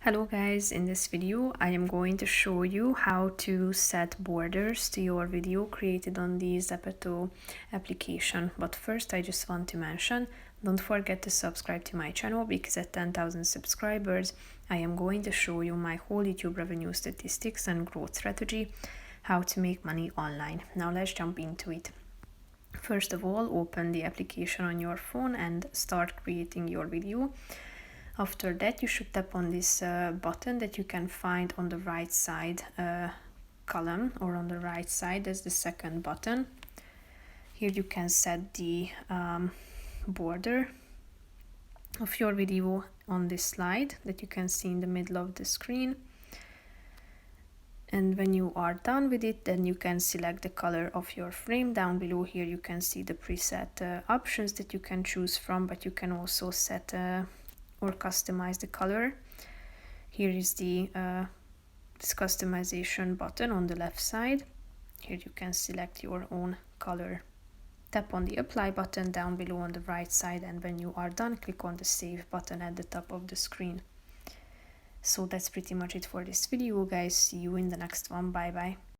Hello guys, in this video I am going to show you how to set borders to your video created on the Zepeto application. But first I just want to mention, don't forget to subscribe to my channel because at 10,000 subscribers I am going to show you my whole YouTube revenue statistics and growth strategy, how to make money online. Now let's jump into it. First of all, open the application on your phone and start creating your video. After that, you should tap on this button that you can find on the right side column, or on the right side as the second button. Here you can set the border of your video on this slide that you can see in the middle of the screen. And when you are done with it, then you can select the color of your frame. Down below here you can see the preset options that you can choose from, but you can also set or customize the color. Here is the this customization button on the left side. Here you can select your own color. Tap on the apply button down below on the right side, and when you are done, click on the save button at the top of the screen. So that's pretty much it for this video, guys. See you in the next one. Bye bye.